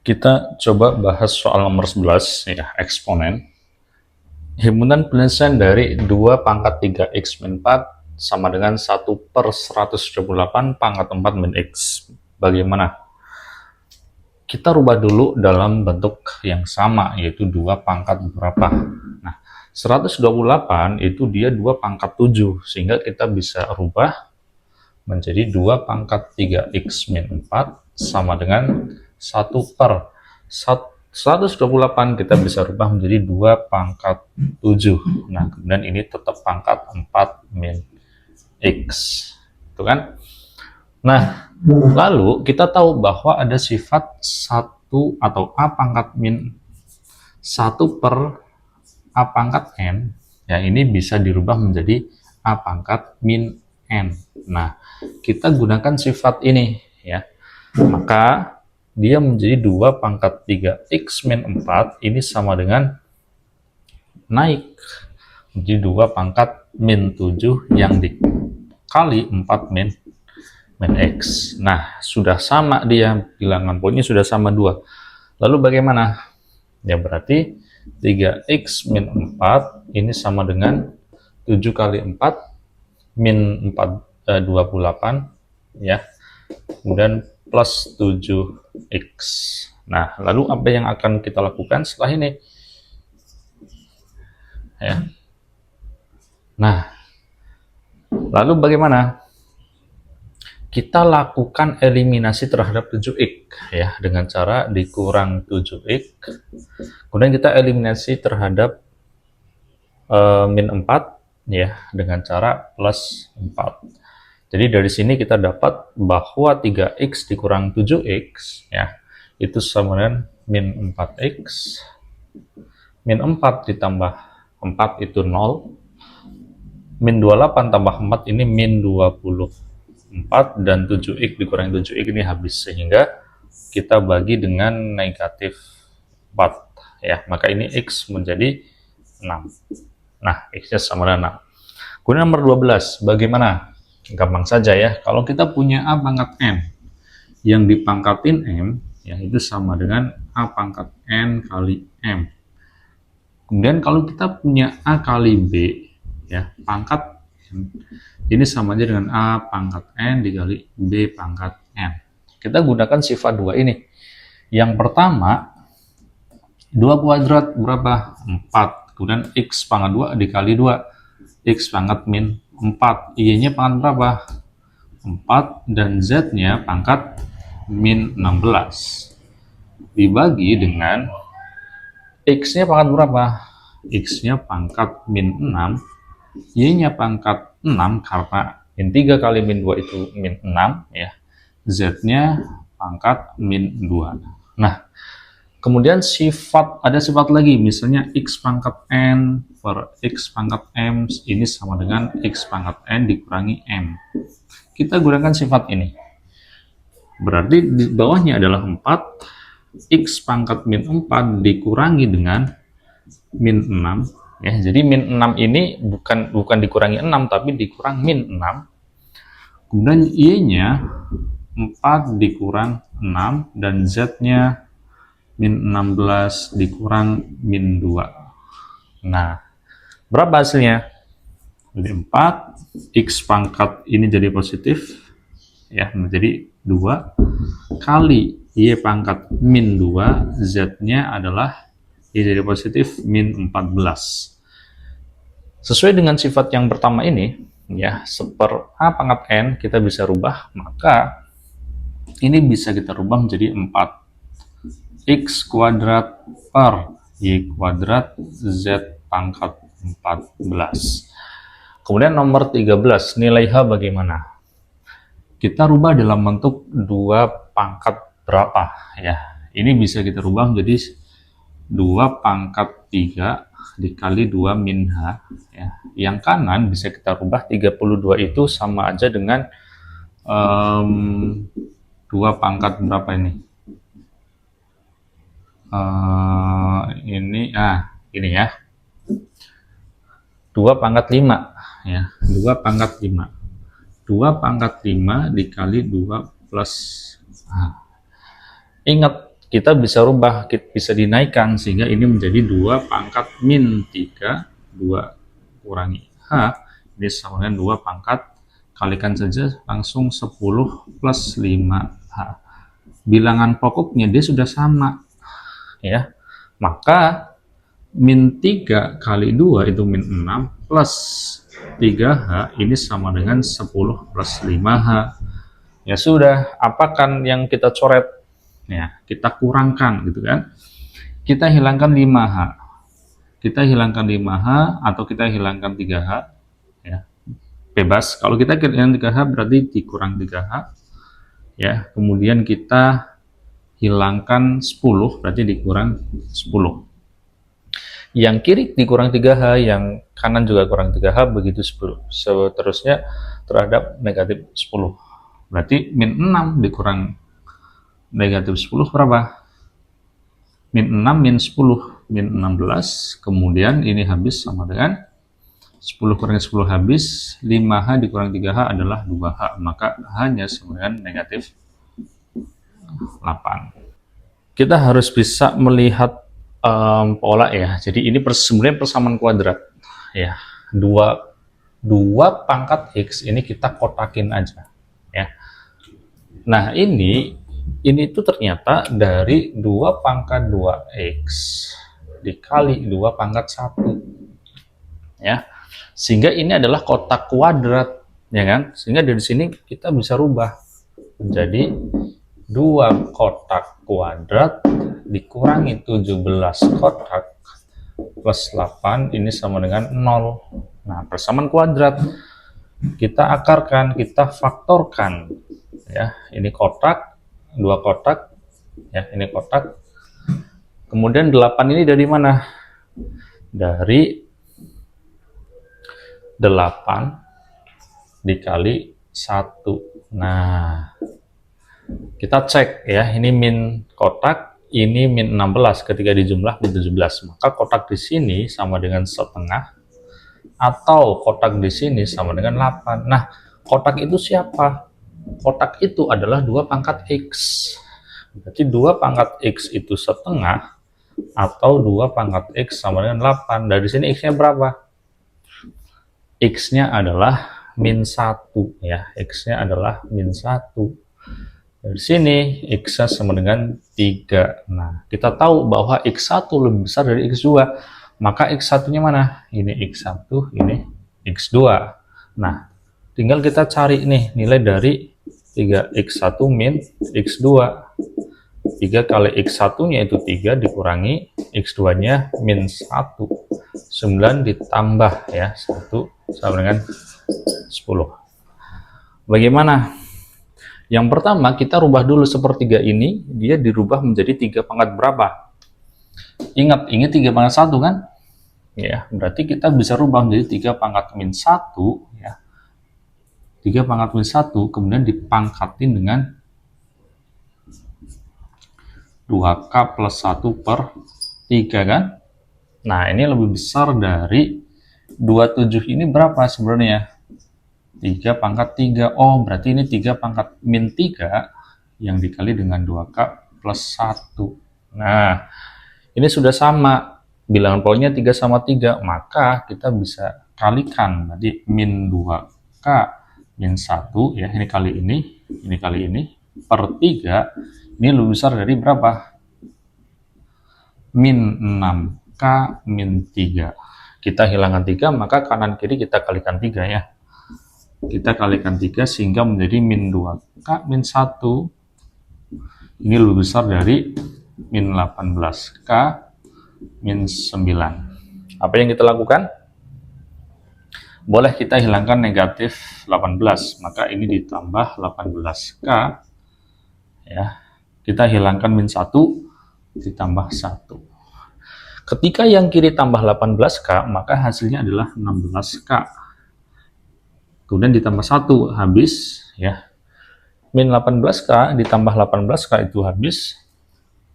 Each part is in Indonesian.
Kita coba bahas soal nomor 11 ya, eksponen. Himpunan penyelesaian dari 2 pangkat 3x min 4 sama dengan 1/128 pangkat 4 min x. Bagaimana? Kita rubah dulu dalam bentuk yang sama, yaitu 2 pangkat berapa. Nah, 128 itu dia 2 pangkat 7, sehingga kita bisa rubah menjadi 2 pangkat 3x min 4 sama dengan 1/128 kita bisa rubah menjadi 2 pangkat 7. Nah, kemudian ini tetap pangkat 4 min x. Itu kan? Nah, lalu kita tahu bahwa ada sifat 1 atau a pangkat min 1 per a pangkat n. Ya, ini bisa dirubah menjadi a pangkat min n. Nah, kita gunakan sifat ini ya. Maka dia menjadi 2 pangkat 3x min 4 ini sama dengan naik menjadi 2 pangkat min 7 yang dikali 4 min x. Nah, sudah sama dia, bilangan poinnya sudah sama 2. Lalu bagaimana? Ya berarti 3x min 4 ini sama dengan 7 kali 4 min 28 ya. Kemudian plus 7x. Nah, lalu apa yang akan kita lakukan setelah ini? Ya. Nah, lalu bagaimana? Kita lakukan eliminasi terhadap 7x ya dengan cara dikurang 7x. Kemudian kita eliminasi terhadap min 4 ya dengan cara plus 4. Jadi dari sini kita dapat bahwa 3x dikurang 7x ya itu sama dengan min 4x. Min 4 ditambah 4 itu 0. Min 28 tambah 4 ini min 24 dan 7x dikurangi 7x ini habis, sehingga kita bagi dengan negatif 4 ya, maka ini x menjadi 6. Nah, x-nya sama dengan 6. Kemudian nomor 12, bagaimana? Gampang saja ya, kalau kita punya a pangkat n yang dipangkatin m ya itu sama dengan a pangkat n kali m. Kemudian kalau kita punya a kali b ya pangkat n, ini sama aja dengan a pangkat n dikali b pangkat n. Kita gunakan sifat 2 ini. Yang pertama 2 kuadrat berapa? 4. Kemudian x pangkat 2 dikali 2, x pangkat min 4, y-nya pangkat berapa? 4 dan z-nya pangkat min 16 dibagi dengan x-nya pangkat berapa? X-nya pangkat min 6, y-nya pangkat 6 karena min 3 kali min 2 itu min 6 ya. Z-nya pangkat min 2. Nah, kemudian ada sifat lagi, misalnya x pangkat n per x pangkat m ini sama dengan x pangkat n dikurangi m. Kita gunakan sifat ini. Berarti di bawahnya adalah 4, x pangkat min 4 dikurangi dengan min 6. Ya, jadi min 6 ini bukan dikurangi 6, tapi dikurang min 6. Kemudian y-nya 4 dikurang 6, dan z-nya min 16 dikurang min 2. Nah, berapa hasilnya? Jadi 4, x pangkat ini jadi positif, ya menjadi 2, kali y pangkat min 2, z-nya adalah y jadi positif min 14. Sesuai dengan sifat yang pertama ini, ya, seper a pangkat n kita bisa rubah, maka ini bisa kita rubah menjadi 4x kuadrat per y kuadrat z pangkat 14. Kemudian nomor 13, nilai h bagaimana? Kita rubah dalam bentuk 2 pangkat berapa ya. Ini bisa kita rubah menjadi 2 pangkat 3 dikali 2 min h ya. Yang kanan bisa kita rubah 32 itu sama aja dengan 2 pangkat berapa ini? Ini ya. 2 pangkat 5 ya. 2 pangkat 5. 2 pangkat 5 dikali 2 plus Ingat, kita bisa rubah, bisa dinaikkan sehingga ini menjadi 2 pangkat min 3, 2 kurangi H, ini sama dengan 2 pangkat, kalikan saja langsung 10 plus 5H. Bilangan pokoknya dia sudah sama, ya. Maka min 3 kali 2 itu min 6 plus 3H ini sama dengan 10 plus 5H. Ya sudah, apakan yang kita coret? Ya, kita kurangkan gitu kan. Kita hilangkan 5H. Kita hilangkan 5H atau kita hilangkan 3H. Ya. Bebas. Kalau kita hilangkan 3H berarti dikurang 3H. Ya, kemudian kita hilangkan 10 berarti dikurang 10. Yang kiri dikurang 3H, yang kanan juga kurang 3H, begitu seterusnya terhadap negatif 10. Berarti min 6 dikurang negatif 10 berapa? Min 6 min 10, min 16, kemudian ini habis sama dengan 10 kurang 10 habis, 5H dikurang 3H adalah 2H, maka hanya sama dengan negatif 8. Kita harus bisa melihat pola ya. Jadi ini sebenarnya persamaan kuadrat ya. Dua pangkat X ini kita kotakin aja ya. Nah ini tuh ternyata dari 2 pangkat 2X dikali 2 pangkat 1 ya. Sehingga ini adalah kotak kuadrat ya kan. Sehingga dari sini kita bisa rubah menjadi 2 kotak kuadrat dikurangi 17 kotak plus 8 ini sama dengan 0. Nah, persamaan kuadrat kita akarkan, kita faktorkan ya. Ini kotak, 2 kotak ya, ini kotak. Kemudian 8 ini dari mana? Dari 8 dikali 1. Nah, kita cek ya, ini min kotak, ini min 16, ketika dijumlah min 17. Maka kotak di sini sama dengan setengah, atau kotak di sini sama dengan 8. Nah, kotak itu siapa? Kotak itu adalah 2 pangkat X. Berarti 2 pangkat X itu setengah, atau 2 pangkat X sama dengan 8. Dari sini X-nya berapa? X-nya adalah min 1 ya. X-nya adalah min 1. Dari sini X sama dengan 3. Nah, kita tahu bahwa X1 lebih besar dari X2. Maka X1-nya mana? Ini X1, ini X2. Nah, tinggal kita cari nih nilai dari 3X1 min X2. 3 kali X1-nya itu 3 dikurangi X2-nya min 1. 9 ditambah ya, 1 sama dengan 10. Bagaimana? Yang pertama, kita rubah dulu sepertiga ini, dia dirubah menjadi 3 pangkat berapa? Ingat, ini 3 pangkat 1 kan? Ya, berarti kita bisa rubah menjadi 3 pangkat min 1, ya. 3 pangkat min 1, kemudian dipangkatin dengan 2K plus 1 per 3 kan? Nah, ini lebih besar dari 27 ini berapa sebenarnya? 3 pangkat 3. Oh, berarti ini 3 pangkat min 3 yang dikali dengan 2K plus 1. Nah, ini sudah sama. Bilangan poinnya 3 sama 3. Maka kita bisa kalikan. Jadi min 2K min 1. Ya, ini kali ini. Per 3. Ini lebih besar dari berapa? Min 6K min 3. Kita hilangkan 3, maka kanan kiri kita kalikan 3 ya. Kita kalikan 3 sehingga menjadi min 2K min 1. Ini lebih besar dari min 18K min 9. Apa yang kita lakukan? Boleh kita hilangkan negatif 18. Maka ini ditambah 18K. Ya. Kita hilangkan min 1 ditambah 1. Ketika yang kiri tambah 18K, maka hasilnya adalah 16K. Kemudian ditambah 1 habis ya. Min 18K ditambah 18K itu habis.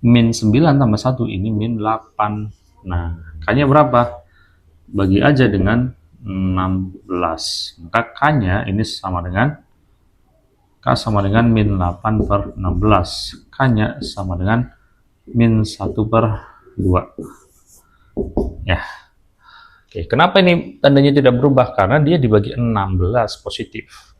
Min 9 tambah 1 ini min 8. Nah, K-nya berapa? Bagi aja dengan 16. Maka K-nya ini sama dengan K sama dengan min 8 per 16. K-nya sama dengan min 1/2. Ya. Oke, kenapa ini tandanya tidak berubah? Karena dia dibagi 16 positif.